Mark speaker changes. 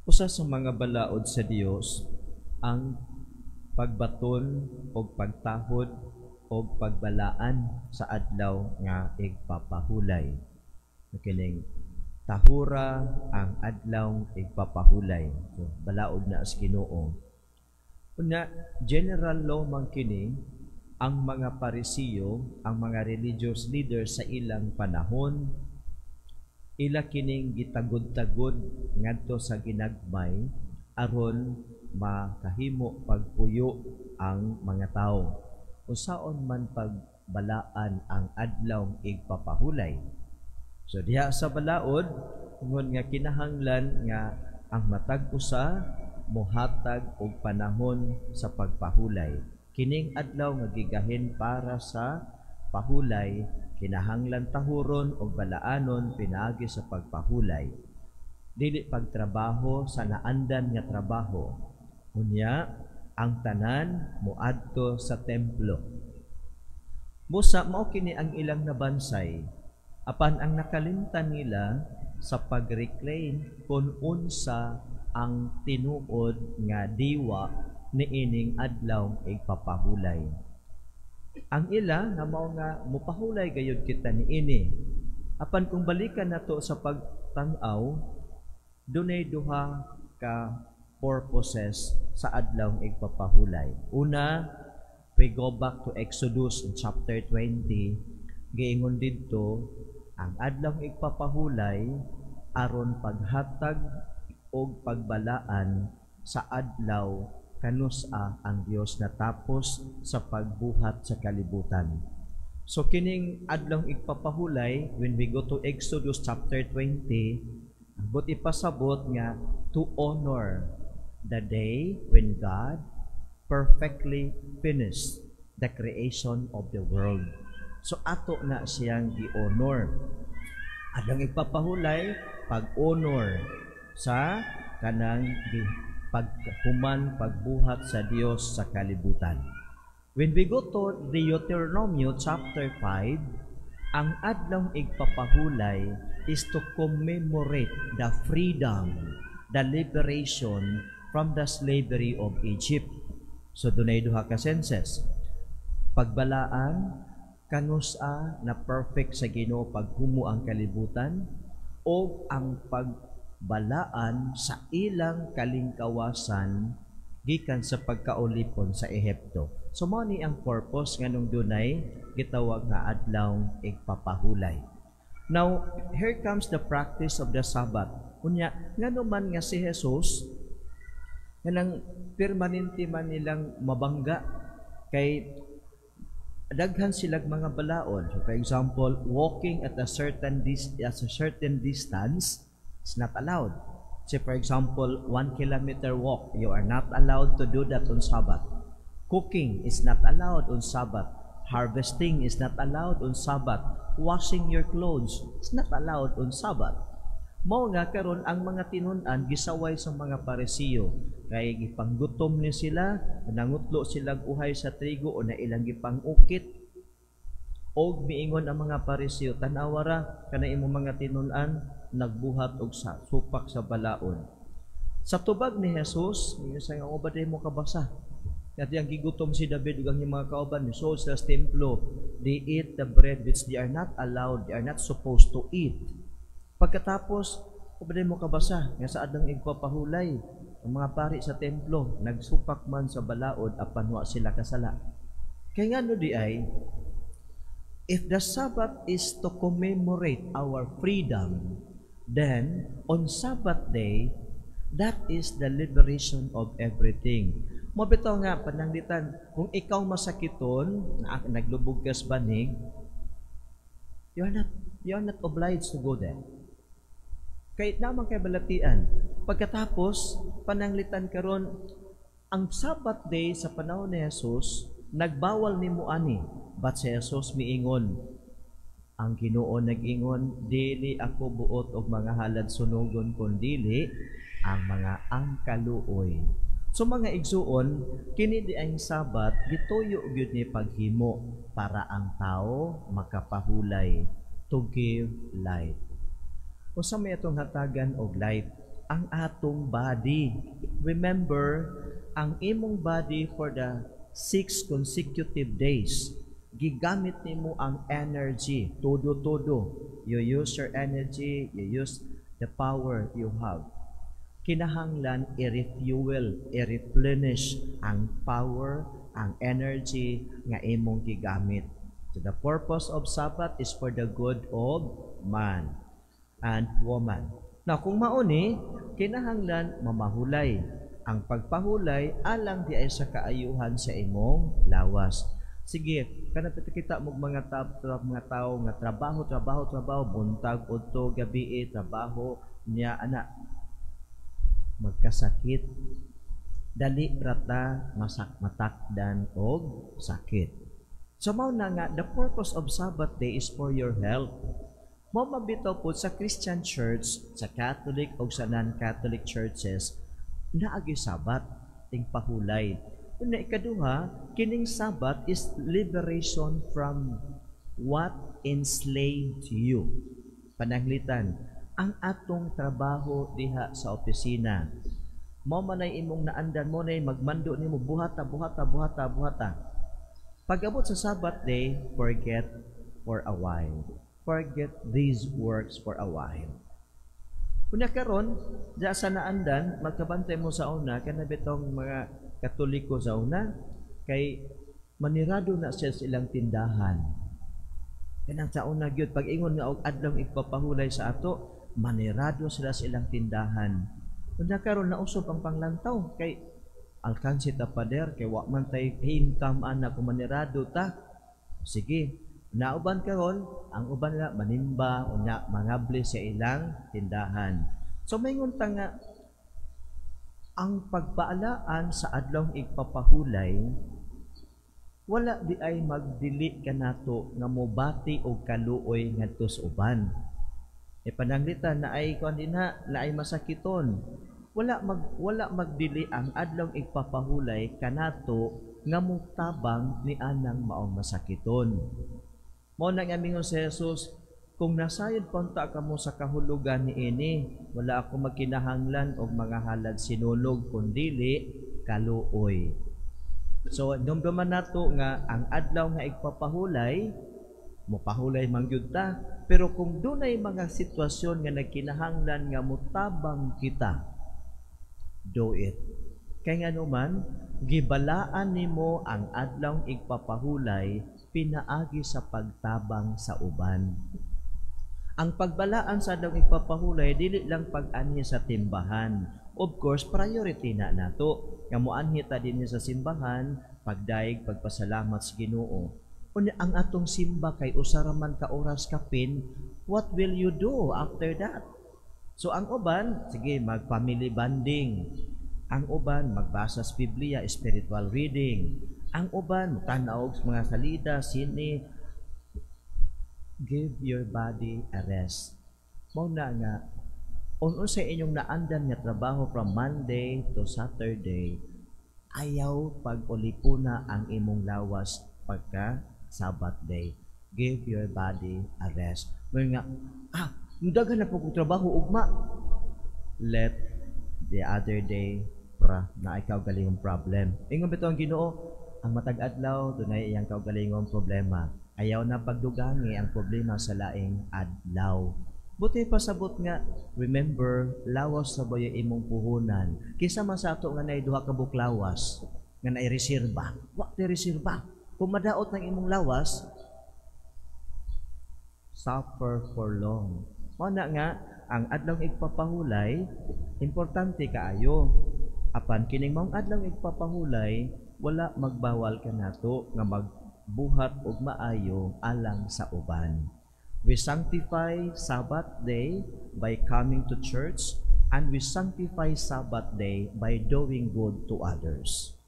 Speaker 1: Usa sa mga balaod sa Dios ang pagbaton o pagtahod o pagbalaan sa adlaw nga igpapahulay. Kining tahura ang adlaw igpapahulay. So, balaod na as Ginoo. Una, general law man kini ang mga Parisiyo, ang mga religious leaders sa ilang panahon, ila kining gitagod-tagod ngadto sa ginagmay aron makahimo pagpuyo ang mga tao. Usaon man pagbalaan ang adlaw igpapahulay. So diha sa balaod ngon nga kinahanglan nga ang matag usa mohatag og panahon sa pagpahulay. Kining adlaw nga gigahin para sa pahulay kinahanglan tahuron o balaanon pinaagi sa pagpahulay. Dili pagtrabaho sa naandan nga trabaho. Unya, ang tanan moadto sa templo. Busa mao kini ang ilang nabansay apan ang nakalimtan nila sa pag-reclaim kung unsa ang tinuod nga diwa niining adlaw igpapahulay. Ang ila nga mao nga mupahulay gayud kita niini. Apan kung balikan nato sa pagtan-aw, dunay duha ka purposes sa adlaw igpapahulay. Una, we go back to Exodus in chapter 20. Giingon didto ang adlaw igpapahulay aron paghatag og pagbalaan sa adlaw kanusa ang Dios natapos sa pagbuhat sa kalibutan. So kining adlaw igpapahulay, when we go to Exodus chapter 20, ambot ipasabot nga to honor the day when God perfectly finished the creation of the world. So ato na siyang i-honor. Adlaw igpapahulay, pag-honor sa kanang pagbuhat sa Dios sa kalibutan. When we go to Deuteronomy chapter 5, ang adlaw igpapahulay is to commemorate the freedom, the liberation from the slavery of Egypt. So dunay duha ka senses. Pagbalaan kanusa na perfect sa Ginoo paghumo ang kalibutan o ang pagbalaan sa ilang kalingkawasan gikan sa pagkaulipon sa Ehipto. So mao ni ang purpose nganong dunay gitawag nga adlaw igpapahulay. Now, here comes the practice of the Sabbath. Unya, ngano man nga si Jesus kanang permanente man nilang mabangga kay daghan silang mga balaod. So, for example, walking at a certain distance is not allowed. Say, for example, 1 kilometer walk, you are not allowed to do that on Sabbath. Cooking is not allowed on Sabbath. Harvesting is not allowed on Sabbath. Washing your clothes is not allowed on Sabbath. Mao nga karon ang mga tinun-an gisaway sa mga Parisiyo kay gipanggutom ni sila, nangutlo silang uhay sa trigo o na ilang gipangukit. Og miingon ang mga Parisiyo, tanawara kana imong mga tinun-an nagbuhat og sa supak sa balaod. Sa tubag ni Jesus, minsan nga obaday mo kabasa. At yung gigutom si David ug ang mga kauban ni Saul sa templo, they eat the bread which they are not allowed, they are not supposed to eat. Pagkatapos, obaday mo kabasa nga sa adang igpapahulay, ang mga pari sa templo nagsupak man sa balaod apan wa sila kasala. Kay ngano di ay if the Sabbath is to commemorate our freedom, then on Sabbath day, that is the liberation of everything. Mabitaw nga, pananglitan, kung ikaw masakiton, na naglubog ka sa banig, you're not obliged to go there. Kahit naman kay balatian. Pagkatapos, pananglitan karon ang Sabbath day sa panahon ni Jesus, nagbawal ni Muani. But si Jesus miingon, ang Ginoo nag-ingon, dili ako buot og mga halad sunugon kundili ang mga angkaluoy. So mga igsuon, kini di ang Sabat gituyo gyud ni paghimo para ang tao makapahulay to give life. Usa may atong hatagan og life. ang atong body. Remember, ang imong body for the 6 consecutive days, gigamit nimo ang energy, todo-todo. You use your energy, you use the power you have. Kinahanglan i-refuel, i-replenish ang power, ang energy nga imong gigamit. So the purpose of Sabbath is for the good of man and woman. Now, kung mauni, kinahanglan mamahulay. Ang pagpahulay alang di ay sa kaayuhan sa imong lawas. Sige, kanang kita mo mga tao nga trabaho, buntag, udto, gabi, trabaho niya, anak, magkasakit. Dali rata matakdan og sakit. So, mao na nga, the purpose of Sabbath day is for your health. Mo mabitaw po sa Christian church, sa Catholic o sa non-Catholic churches, naagi Sabat, ting pahulay. Una ikaduha, kining Sabat is liberation from what enslaved you. Pananglitan, ang atong trabaho diha sa opisina. Mo manay imong naandan mo nay magmando nimo buhata. Pag-abot sa Sabat day, forget for a while. Forget these works for a while. Kunya karon, diya sa naandan, magkabantay mo sa una, kanabitong mga Katoliko sa una, kay manirado na siya sa ilang tindahan. Kanang sa una gyud pag ingon nga og adlong ipapahulay sa ato, manirado sila sa ilang tindahan. Kunya karon nausob ang panglantaw kay alkansi ta pader kay wa man tay income ana kung manirado ta. Sige, nauban karon, ang uban na manimba o nya mangabli sa ilang tindahan. So maingon ta nga ang pagpaalaan sa adlong igpapahulay wala di ay magdili kanato nga mobati og kaluoy ngadto sa uban. E pananglitan na ay kuan dinha, na ay masakiton. Wala magdili ang adlong igpapahulay kanato nga mutabang ni anang maong masakiton. Mao nang amingon si Jesus, kung nasayod punta ka mo sa kahulugan ni ini, wala ako magkinahanglan og mga halad sinulog kundili kaluoy. So dumduman nato nga ang adlaw nga igpapahulay, mopahulay man gyud ta, pero kung dunay mga sitwasyon nga nagkinahanglan nga mutabang kita, do it. Kay nganuman, gibalaan nimo ang adlaw igpapahulay pinaagi sa pagtabang sa uban. Ang pagbalaan sa adlaw igpapahulay dili lang pag-anhi sa timbahan. Of course, priority na nato. Nga moanhi ta dinhi sa simbahan, pagdaig, pagpasalamat sa Ginoo. Unya ang atong simba kay usara man ka oras kapin, what will you do after that? So ang uban, sige, mag-family bonding. Ang uban, magbasa sa Biblia, spiritual reading. Ang uban, tanaw sa mga salida, sini. Give your body a rest. Mao na nga, kung sa inyong naandan nga trabaho from Monday to Saturday, ayaw pag-ulipuna ang imong lawas pagka Sabbath day. Give your body a rest. Ngayon nga, dagan na pagtrabaho ugma. Let the other day na ikaw galingong problem. Ingon bitaw ang Ginoo, ang matag adlaw dunay iyang kaugalingong problema. Ayaw na pagdugangi ang problema sa laing adlaw. Buti pasabot nga, remember, lawas sa bayo imong puhunan. Kisa man sa ato nga nay duha ka buklawas nga nay reserba. Wa ti reserba. Kung madaot ng imong lawas, suffer for long. Mao na nga ang adlaw igpapahulay, importante kaayo. Apan kining maong adlaw igpapahulay, wala magbawal ka nato nga magbuhat og maayo alang sa uban. We sanctify Sabbath day by coming to church, and we sanctify Sabbath day by doing good to others.